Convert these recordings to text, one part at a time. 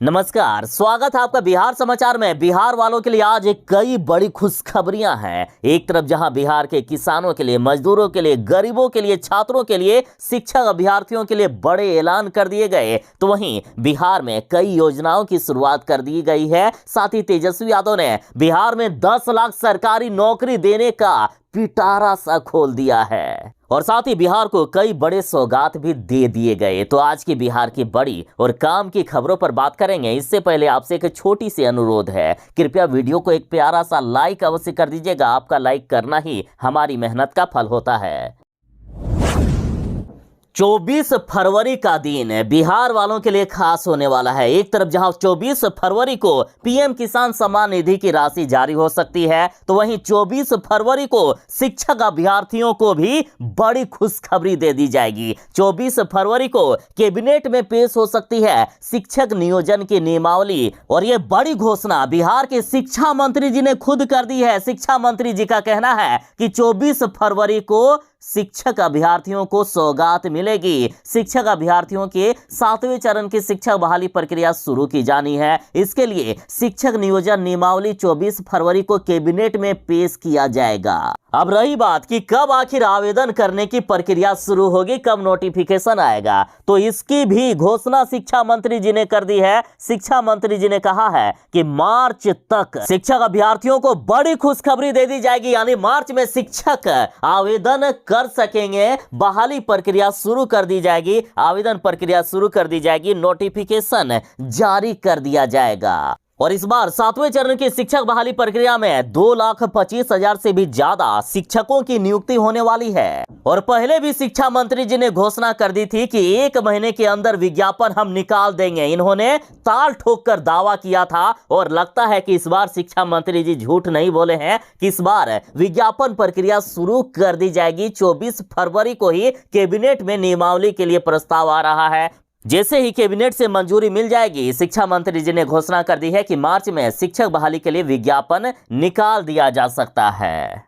नमस्कार, स्वागत है आपका बिहार समाचार में। बिहार वालों के लिए आज एक कई बड़ी खुशखबरियां हैं। एक तरफ जहां बिहार के किसानों के लिए, मजदूरों के लिए, गरीबों के लिए, छात्रों के लिए, शिक्षक अभ्यर्थियों के लिए बड़े ऐलान कर दिए गए, तो वहीं बिहार में कई योजनाओं की शुरुआत कर दी गई है। साथ ही तेजस्वी यादव ने बिहार में 10 लाख सरकारी नौकरी देने का पिटारा सा खोल दिया है और साथ ही बिहार को कई बड़े सौगात भी दे दिए गए। तो आज की बिहार की बड़ी और काम की खबरों पर बात करेंगे। इससे पहले आपसे एक छोटी सी अनुरोध है, कृपया वीडियो को एक प्यारा सा लाइक अवश्य कर दीजिएगा। आपका लाइक करना ही हमारी मेहनत का फल होता है। 24 फरवरी का दिन बिहार वालों के लिए खास होने वाला है। एक तरफ जहां 24 फरवरी को पीएम किसान सम्मान निधि की राशि जारी हो सकती है, तो वहीं 24 फरवरी को शिक्षक अभ्यर्थियों को भी बड़ी खुशखबरी दे दी जाएगी। 24 फरवरी को कैबिनेट में पेश हो सकती है शिक्षक नियोजन की नियमावली और यह बड़ी घोषणा बिहार के शिक्षा मंत्री जी ने खुद कर दी है। शिक्षा मंत्री जी का कहना है कि 24 फरवरी को शिक्षक अभ्यर्थियों को सौगात मिलेगी। शिक्षक अभ्यर्थियों के 7वें चरण की शिक्षक बहाली प्रक्रिया शुरू की जानी है। इसके लिए शिक्षक नियोजन नियमावली 24 फरवरी को कैबिनेट में पेश किया जाएगा। अब रही बात कि कब आखिर आवेदन करने की प्रक्रिया शुरू होगी, कब नोटिफिकेशन आएगा, तो इसकी भी घोषणा शिक्षा मंत्री जी ने कर दी है। शिक्षा मंत्री जी ने कहा है कि मार्च तक शिक्षक अभ्यर्थियों को बड़ी खुशखबरी दे दी जाएगी, यानी मार्च में शिक्षक आवेदन कर सकेंगे। बहाली प्रक्रिया शुरू कर दी जाएगी, आवेदन प्रक्रिया शुरू कर दी जाएगी, नोटिफिकेशन जारी कर दिया जाएगा। और इस बार 7वें चरण की शिक्षक बहाली प्रक्रिया में 2,25,000 से भी ज्यादा शिक्षकों की नियुक्ति होने वाली है। और पहले भी शिक्षा मंत्री जी ने घोषणा कर दी थी कि 1 महीने के अंदर विज्ञापन हम निकाल देंगे। इन्होंने ताल ठोक कर दावा किया था और लगता है कि इस बार शिक्षा मंत्री जी झूठ नहीं बोले हैं कि इस बार विज्ञापन प्रक्रिया शुरू कर दी जाएगी। 24 फरवरी को ही कैबिनेट में नियमावली के लिए प्रस्ताव आ रहा है। जैसे ही कैबिनेट से मंजूरी मिल जाएगी, शिक्षा मंत्री जी ने घोषणा कर दी है कि मार्च में शिक्षक बहाली के लिए विज्ञापन निकाल दिया जा सकता है।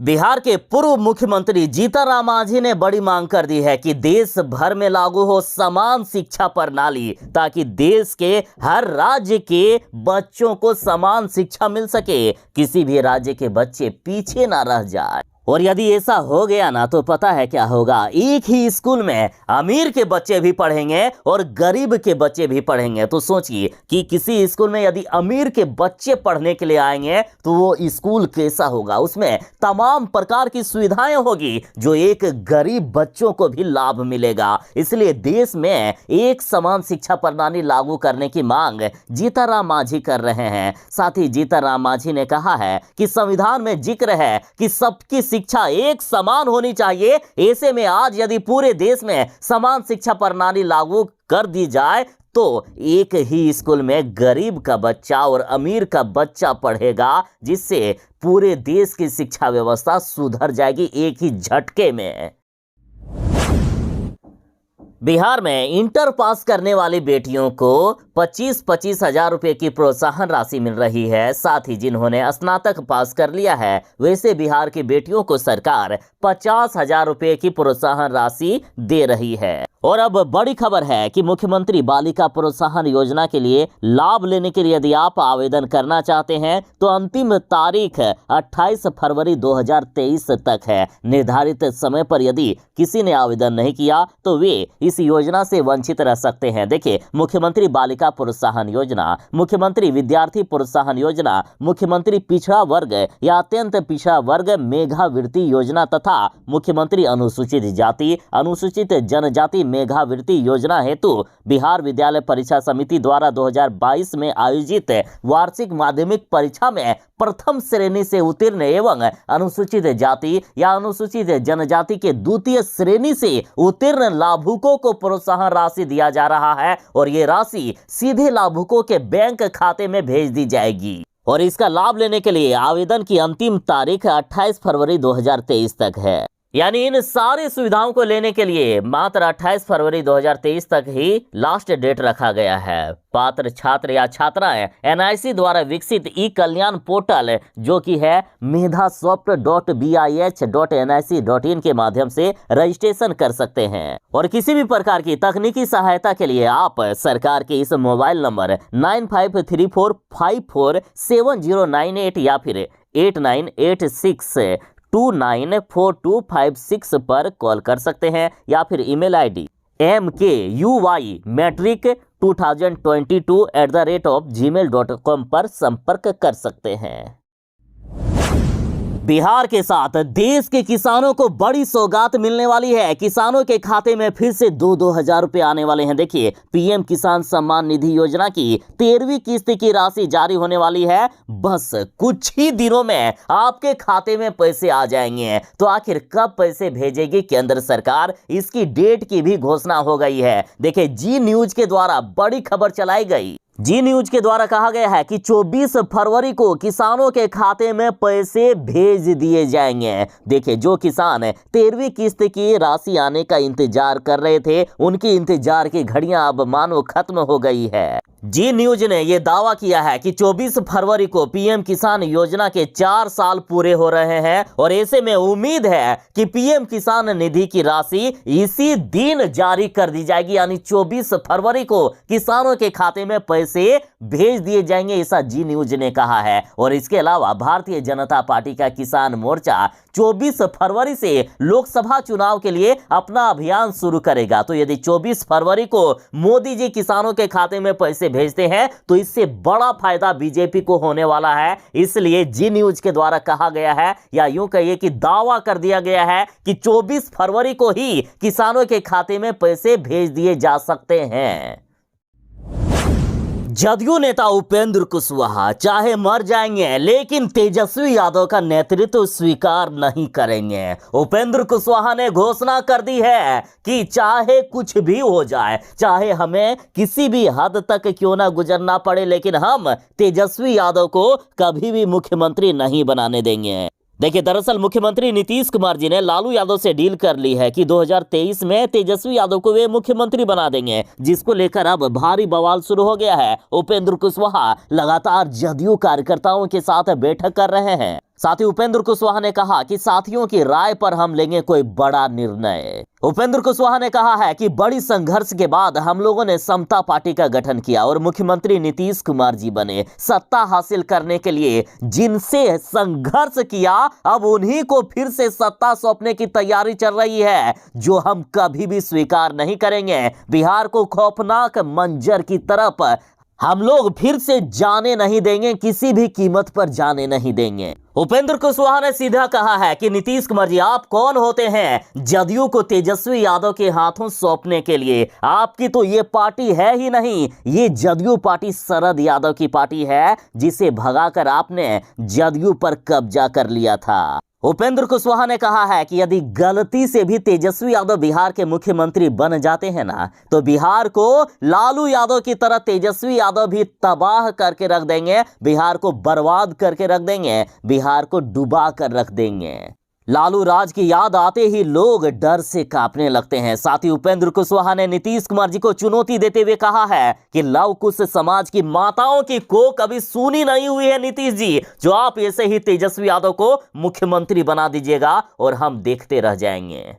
बिहार के पूर्व मुख्यमंत्री जीतन राम मांझी ने बड़ी मांग कर दी है कि देश भर में लागू हो समान शिक्षा प्रणाली, ताकि देश के हर राज्य के बच्चों को समान शिक्षा मिल सके, किसी भी राज्य के बच्चे पीछे ना रह जाए। और यदि ऐसा हो गया ना, तो पता है क्या होगा, एक ही स्कूल में अमीर के बच्चे भी पढ़ेंगे और गरीब के बच्चे भी पढ़ेंगे। तो सोचिए कि किसी स्कूल में यदि अमीर के बच्चे पढ़ने के लिए आएंगे तो वो स्कूल कैसा होगा। उसमें तमाम प्रकार की सुविधाएं होगी जो एक गरीब बच्चों को भी लाभ मिलेगा। इसलिए देश में एक समान शिक्षा प्रणाली लागू करने की मांग जीतन राम मांझी कर रहे हैं। साथ ही जीतन राम मांझी ने कहा है कि संविधान में जिक्र है कि सबकी शिक्षा एक समान होनी चाहिए। ऐसे में आज यदि पूरे देश में समान शिक्षा प्रणाली लागू कर दी जाए तो एक ही स्कूल में गरीब का बच्चा और अमीर का बच्चा पढ़ेगा, जिससे पूरे देश की शिक्षा व्यवस्था सुधर जाएगी एक ही झटके में। बिहार में इंटर पास करने वाली बेटियों को 25-25 हजार रुपए की प्रोत्साहन राशि मिल रही है। साथ ही जिन्होंने स्नातक पास कर लिया है, वैसे बिहार की बेटियों को सरकार 50,000 रुपए की प्रोत्साहन राशि दे रही है। और अब बड़ी खबर है कि मुख्यमंत्री बालिका प्रोत्साहन योजना के लिए लाभ लेने के लिए यदि आप आवेदन करना चाहते हैं तो अंतिम तारीख 28 फरवरी 2023 तक है। निर्धारित समय पर यदि किसी ने आवेदन नहीं किया तो वे इस योजना से वंचित रह सकते हैं। देखिए, मुख्यमंत्री बालिका प्रोत्साहन योजना, मुख्यमंत्री विद्यार्थी प्रोत्साहन योजना, मुख्यमंत्री पिछड़ा वर्ग या अत्यंत पिछड़ा वर्ग मेधावृत्ति योजना तथा मुख्यमंत्री अनुसूचित जाति अनुसूचित जनजाति मेधावृत्ति योजना हेतु बिहार विद्यालय परीक्षा समिति द्वारा 2022 में आयोजित वार्षिक माध्यमिक परीक्षा में प्रथम श्रेणी से उत्तीर्ण एवं अनुसूचित जाति या अनुसूचित जनजाति के द्वितीय श्रेणी से उत्तीर्ण लाभुकों को प्रोत्साहन राशि दिया जा रहा है और ये राशि सीधे लाभुकों के बैंक खाते में भेज दी जाएगी। और इसका लाभ लेने के लिए आवेदन की अंतिम तारीख 28 फरवरी 2023 तक है। यानी इन सारी सुविधाओं को लेने के लिए मात्र 28 फरवरी 2023 तक ही लास्ट डेट रखा गया है। पात्र छात्र या छात्राएं एनआईसी द्वारा विकसित ई कल्याण पोर्टल जो कि है medhasoft.bih.nic.in के माध्यम से रजिस्ट्रेशन कर सकते हैं और किसी भी प्रकार की तकनीकी सहायता के लिए आप सरकार के इस मोबाइल नंबर 9534547098 या फिर 8986294256 पर कॉल कर सकते हैं या फिर ईमेल आईडी mkuymetric2022@gmail.com पर संपर्क कर सकते हैं। बिहार के साथ देश के किसानों को बड़ी सौगात मिलने वाली है। किसानों के खाते में फिर से 2-2 हजार रुपए आने वाले हैं। देखिए, पीएम किसान सम्मान निधि योजना की 13वीं किस्त की राशि जारी होने वाली है। बस कुछ ही दिनों में आपके खाते में पैसे आ जाएंगे। तो आखिर कब पैसे भेजेगी केंद्र सरकार, इसकी डेट की भी घोषणा हो गई है। देखिए, जी न्यूज के द्वारा बड़ी खबर चलाई गई। जी न्यूज के द्वारा कहा गया है कि 24 फरवरी को किसानों के खाते में पैसे भेज दिए जाएंगे। देखिए, जो किसान 13वीं किस्त की राशि आने का इंतजार कर रहे थे, उनकी इंतजार की घड़ियां अब मानो खत्म हो गई है। जी न्यूज ने यह दावा किया है कि 24 फरवरी को पीएम किसान योजना के 4 साल पूरे हो रहे हैं और ऐसे में उम्मीद है कि पीएम किसान निधि की राशि इसी दिन जारी कर दी जाएगी। यानी 24 फरवरी को किसानों के खाते में पैसे भेज दिए जाएंगे, ऐसा जी न्यूज ने कहा है। और इसके अलावा भारतीय जनता पार्टी का किसान मोर्चा 24 फरवरी से लोकसभा चुनाव के लिए अपना अभियान शुरू करेगा। तो यदि 24 फरवरी को मोदी जी किसानों के खाते में पैसे भेजते हैं तो इससे बड़ा फायदा बीजेपी को होने वाला है। इसलिए जी न्यूज के द्वारा कहा गया है, या यूं कहिए कि दावा कर दिया गया है कि 24 फरवरी को ही किसानों के खाते में पैसे भेज दिए जा सकते हैं। जदयू नेता उपेंद्र कुशवाहा चाहे मर जाएंगे लेकिन तेजस्वी यादव का नेतृत्व स्वीकार नहीं करेंगे। उपेंद्र कुशवाहा ने घोषणा कर दी है कि चाहे कुछ भी हो जाए, चाहे हमें किसी भी हद तक क्यों ना गुजरना पड़े, लेकिन हम तेजस्वी यादव को कभी भी मुख्यमंत्री नहीं बनाने देंगे। देखिए, दरअसल मुख्यमंत्री नीतीश कुमार जी ने लालू यादव से डील कर ली है कि 2023 में तेजस्वी यादव को वे मुख्यमंत्री बना देंगे, जिसको लेकर अब भारी बवाल शुरू हो गया है। उपेंद्र कुशवाहा लगातार जदयू कार्यकर्ताओं के साथ बैठक कर रहे हैं। साथ ही उपेंद्र कुशवाहा ने कहा कि साथियों की राय पर हम लेंगे कोई बड़ा निर्णय। उपेंद्र कुशवाहा ने कहा है कि बड़ी संघर्ष के बाद हम लोगों ने समता पार्टी का गठन किया और मुख्यमंत्री नीतीश कुमार जी बने। सत्ता हासिल करने के लिए जिनसे संघर्ष किया, अब उन्हीं को फिर से सत्ता सौंपने की तैयारी चल रही है, जो हम कभी भी स्वीकार नहीं करेंगे। बिहार को खौफनाक मंजर की तरफ हम लोग फिर से जाने नहीं देंगे, किसी भी कीमत पर जाने नहीं देंगे। उपेंद्र कुशवाहा ने सीधा कहा है कि नीतीश कुमार जी, आप कौन होते हैं जदयू को तेजस्वी यादव के हाथों सौंपने के लिए? आपकी तो ये पार्टी है ही नहीं। ये जदयू पार्टी शरद यादव की पार्टी है, जिसे भगाकर आपने जदयू पर कब्जा कर लिया था। उपेंद्र कुशवाहा ने कहा है कि यदि गलती से भी तेजस्वी यादव बिहार के मुख्यमंत्री बन जाते हैं ना, तो बिहार को लालू यादव की तरह तेजस्वी यादव भी तबाह करके रख देंगे, बिहार को बर्बाद करके रख देंगे, बिहार को डुबा कर रख देंगे। लालू राज की याद आते ही लोग डर से कांपने लगते हैं। साथ ही उपेंद्र कुशवाहा ने नीतीश कुमार जी को चुनौती देते हुए कहा है कि लव कुश समाज की माताओं की को कभी सुनी नहीं हुई है नीतीश जी, जो आप ऐसे ही तेजस्वी यादव को मुख्यमंत्री बना दीजिएगा और हम देखते रह जाएंगे।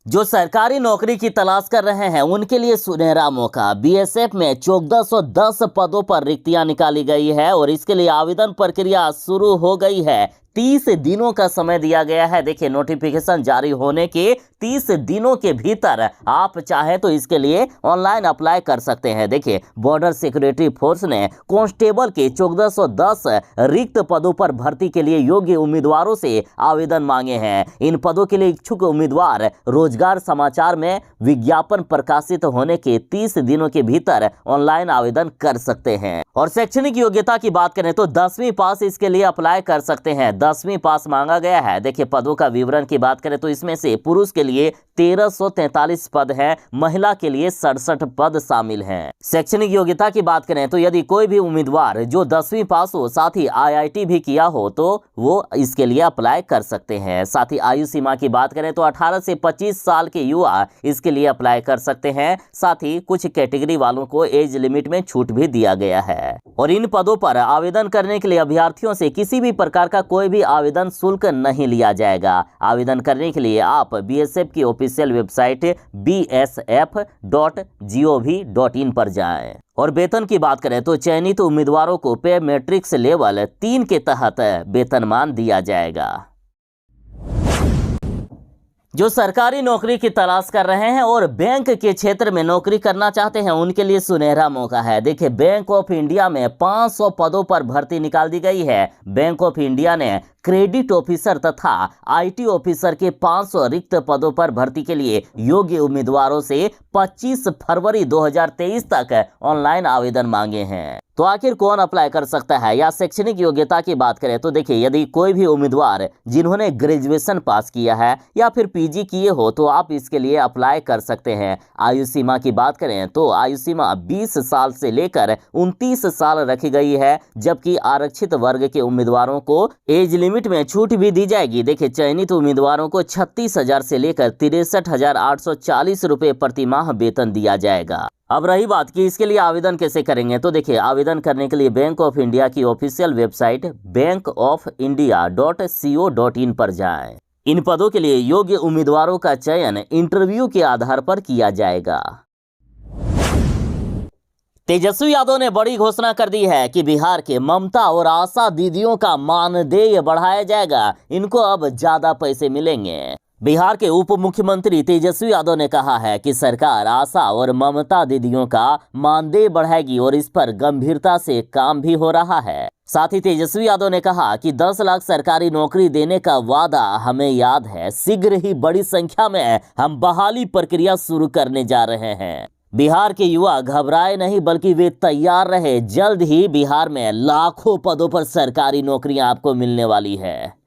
जो सरकारी नौकरी की तलाश कर रहे हैं उनके लिए सुनहरा मौका। बीएसएफ में 1410 पदों पर रिक्तियां निकाली गई है और इसके लिए आवेदन प्रक्रिया शुरू हो गई है। 30 दिनों का समय दिया गया है। देखिए, नोटिफिकेशन जारी होने के 30 दिनों के भीतर आप चाहें तो इसके लिए ऑनलाइन अप्लाई कर सकते हैं। देखिए, बॉर्डर सिक्योरिटी फोर्स ने कांस्टेबल के 1410 रिक्त पदों पर भर्ती के लिए योग्य उम्मीदवारों से आवेदन मांगे हैं। इन पदों के लिए इच्छुक उम्मीदवार रोजगार समाचार में विज्ञापन प्रकाशित होने के 30 दिनों के भीतर ऑनलाइन आवेदन कर सकते हैं। और शैक्षणिक योग्यता की बात करें तो 10वीं पास इसके लिए अप्लाई कर सकते हैं। 10वीं पास मांगा गया है। देखिए पदों का विवरण की बात करें तो इसमें से पुरुष के लिए 1343 पद हैं, महिला के लिए 67 पद शामिल हैं। शैक्षणिक योग्यता की बात करें तो यदि कोई भी उम्मीदवार जो 10वीं पास हो, साथ ही IIT भी किया हो, तो वो इसके लिए अप्लाई कर सकते हैं। साथ ही आयु सीमा की बात करें तो 18 से 25 साल के युवा इसके लिए अप्लाई कर सकते हैं। साथ ही कुछ कैटेगरी वालों को एज लिमिट में छूट भी दिया गया है। और इन पदों पर आवेदन करने के लिए अभ्यर्थियों से किसी भी प्रकार का कोई भी आवेदन शुल्क नहीं लिया जाएगा। आवेदन करने के लिए आप BSF की ऑफिशियल वेबसाइट bsf.gov.in पर जाएं। और वेतन की बात करें तो चयनित उम्मीदवारों को पे मैट्रिक्स लेवल 3 के तहत वेतनमान दिया जाएगा। जो सरकारी नौकरी की तलाश कर रहे हैं और बैंक के क्षेत्र में नौकरी करना चाहते हैं, उनके लिए सुनहरा मौका है। देखिए बैंक ऑफ इंडिया में 500 पदों पर भर्ती निकाल दी गई है। बैंक ऑफ इंडिया ने क्रेडिट ऑफिसर तथा IT ऑफिसर के 500 रिक्त पदों पर भर्ती के लिए योग्य उम्मीदवारों से 25 फरवरी 2023 तक ऑनलाइन आवेदन मांगे हैं। तो आखिर कौन अप्लाई कर सकता है? या शैक्षणिक योग्यता की बात करें तो देखिए यदि कोई भी उम्मीदवार जिन्होंने ग्रेजुएशन पास किया है या फिर PG किए हो तो आप इसके लिए अप्लाई कर सकते हैं। आयु सीमा की बात करें तो आयु सीमा 20 साल से लेकर 29 साल रखी गई है, जबकि आरक्षित वर्ग के उम्मीदवारों को एज लिमिट में छूट भी दी जाएगी। देखिए चयनित उम्मीदवारों को 36,000 से लेकर 63,840 रुपए प्रति माह वेतन दिया जाएगा। अब रही बात कि इसके लिए आवेदन कैसे करेंगे, तो देखिए आवेदन करने के लिए बैंक ऑफ इंडिया की ऑफिशियल वेबसाइट bankofindia.co.in पर जाएं। इन पदों के लिए योग्य उम्मीदवारों का चयन इंटरव्यू के आधार पर किया जाएगा। तेजस्वी यादव ने बड़ी घोषणा कर दी है कि बिहार के ममता और आशा दीदियों का मानदेय बढ़ाया जाएगा। इनको अब ज्यादा पैसे मिलेंगे। बिहार के उप मुख्यमंत्री तेजस्वी यादव ने कहा है कि सरकार आशा और ममता दीदियों का मानदेय बढ़ाएगी और इस पर गंभीरता से काम भी हो रहा है। साथ ही तेजस्वी यादव ने कहा कि 10 लाख सरकारी नौकरी देने का वादा हमें याद है। शीघ्र ही बड़ी संख्या में हम बहाली प्रक्रिया शुरू करने जा रहे हैं। बिहार के युवा घबराए नहीं बल्कि वे तैयार रहे। जल्द ही बिहार में लाखों पदों पर सरकारी नौकरियां आपको मिलने वाली है।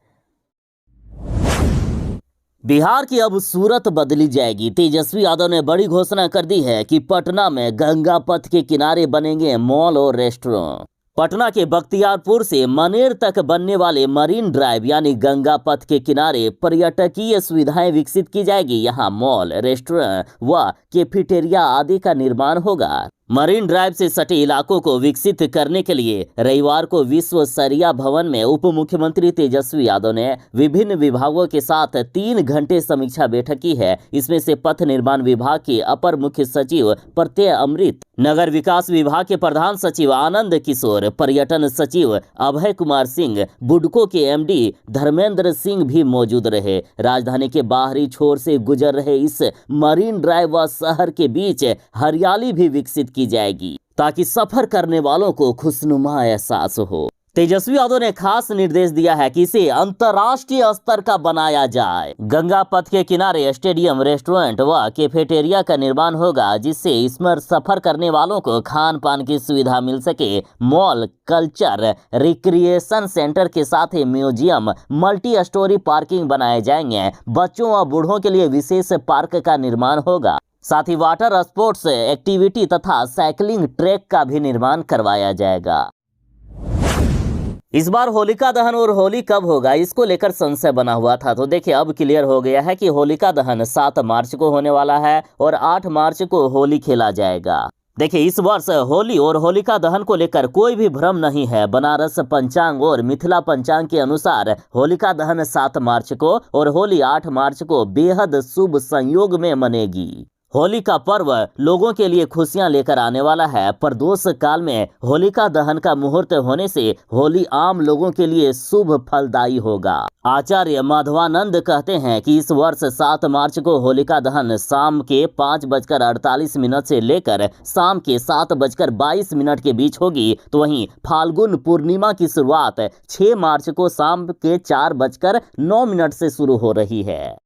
बिहार की अब सूरत बदली जाएगी। तेजस्वी यादव ने बड़ी घोषणा कर दी है कि पटना में गंगा पथ के किनारे बनेंगे मॉल और रेस्टोरेंट। पटना के बख्तियारपुर से मनेर तक बनने वाले मरीन ड्राइव यानी गंगा पथ के किनारे पर्यटकीय सुविधाएं विकसित की जाएगी। यहाँ मॉल, रेस्टोरेंट व कैफेटेरिया आदि का निर्माण होगा। मरीन ड्राइव से सटे इलाकों को विकसित करने के लिए रविवार को विश्व सरिया भवन में उप मुख्यमंत्री तेजस्वी यादव ने विभिन्न विभागों के साथ 3 घंटे समीक्षा बैठक की है। इसमें से पथ निर्माण विभाग के अपर मुख्य सचिव प्रत्यय अमृत, नगर विकास विभाग के प्रधान सचिव आनंद किशोर, पर्यटन सचिव अभय कुमार सिंह, बुडको के MD धर्मेंद्र सिंह भी मौजूद रहे। राजधानी के बाहरी छोर से गुजर रहे इस मरीन ड्राइव व शहर के बीच हरियाली भी विकसित की जाएगी ताकि सफर करने वालों को खुशनुमा एहसास हो। तेजस्वी यादव ने खास निर्देश दिया है कि इसे अंतर्राष्ट्रीय स्तर का बनाया जाए। गंगा पथ के किनारे स्टेडियम, रेस्टोरेंट व कैफेटेरिया का निर्माण होगा, जिससे इसमें सफर करने वालों को खान पान की सुविधा मिल सके। मॉल, कल्चर, रिक्रिएशन सेंटर के साथ ही म्यूजियम, मल्टी स्टोरी पार्किंग बनाए जाएंगे। बच्चों व बूढ़ों के लिए विशेष पार्क का निर्माण होगा। साथ ही वाटर स्पोर्ट्स एक्टिविटी तथा साइकिलिंग ट्रैक का भी निर्माण करवाया जाएगा। इस बार होलिका दहन और होली कब होगा, इसको लेकर संशय बना हुआ था। तो देखिए अब क्लियर हो गया है कि होलिका दहन 7 मार्च को होने वाला है और 8 मार्च को होली खेला जाएगा। देखिए इस वर्ष होली और होलिका दहन को लेकर कोई भी भ्रम नहीं है। बनारस पंचांग और मिथिला पंचांग के अनुसार होलिका दहन 7 मार्च को और होली 8 मार्च को बेहद शुभ संयोग में मनेगी। होली का पर्व लोगों के लिए खुशियां लेकर आने वाला है। प्रदोष काल में होलिका दहन का मुहूर्त होने से होली आम लोगों के लिए शुभ फलदायी होगा। आचार्य माधवानंद कहते हैं कि इस वर्ष 7 मार्च को होलिका दहन शाम के 5:48 से लेकर शाम के 7:22 के बीच होगी। तो वहीं फाल्गुन पूर्णिमा की शुरुआत 6 मार्च को शाम के 4:09 से शुरू हो रही है।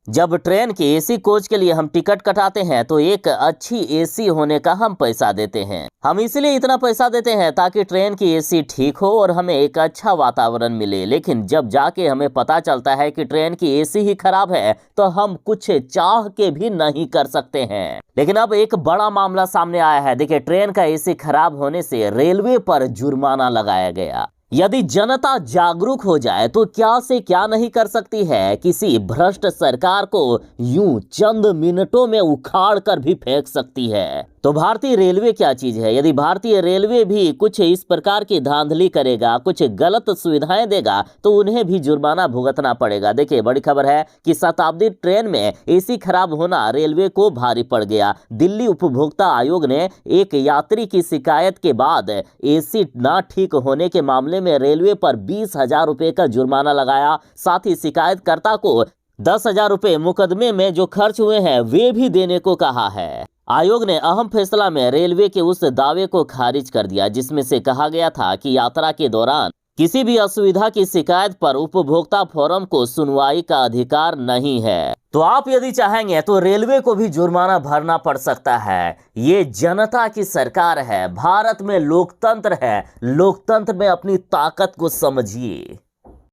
जब ट्रेन के एसी कोच के लिए हम टिकट कटाते हैं तो एक अच्छी एसी होने का हम पैसा देते हैं। हम इसलिए इतना पैसा देते हैं ताकि ट्रेन की एसी ठीक हो और हमें एक अच्छा वातावरण मिले, लेकिन जब जाके हमें पता चलता है कि ट्रेन की एसी ही खराब है तो हम कुछ चाह के भी नहीं कर सकते हैं। लेकिन अब एक बड़ा मामला सामने आया है। देखिए, ट्रेन का एसी खराब होने से रेलवे पर जुर्माना लगाया गया। यदि जनता जागरूक हो जाए तो क्या से क्या नहीं कर सकती है। किसी भ्रष्ट सरकार को यूं चंद मिनटों में उखाड़ कर भी फेंक सकती है। तो भारतीय रेलवे क्या चीज है। यदि भारतीय रेलवे भी कुछ इस प्रकार की धांधली करेगा, कुछ गलत सुविधाएं देगा तो उन्हें भी जुर्माना भुगतना पड़ेगा। देखिए, बड़ी खबर है कि शताब्दी ट्रेन में एसी खराब होना रेलवे को भारी पड़ गया। दिल्ली उपभोक्ता आयोग ने एक यात्री की शिकायत के बाद एसी ना ठीक होने के मामले में रेलवे पर 20,000 रुपए का जुर्माना लगाया। साथ ही शिकायतकर्ता को 10,000 रुपए मुकदमे में जो खर्च हुए हैं वे भी देने को कहा है। आयोग ने अहम फैसला में रेलवे के उस दावे को खारिज कर दिया जिसमें से कहा गया था कि यात्रा के दौरान किसी भी असुविधा की शिकायत पर उपभोक्ता फोरम को सुनवाई का अधिकार नहीं है। तो आप यदि चाहेंगे तो रेलवे को भी जुर्माना भरना पड़ सकता है। ये जनता की सरकार है, भारत में लोकतंत्र है। लोकतंत्र में अपनी ताकत को समझिए।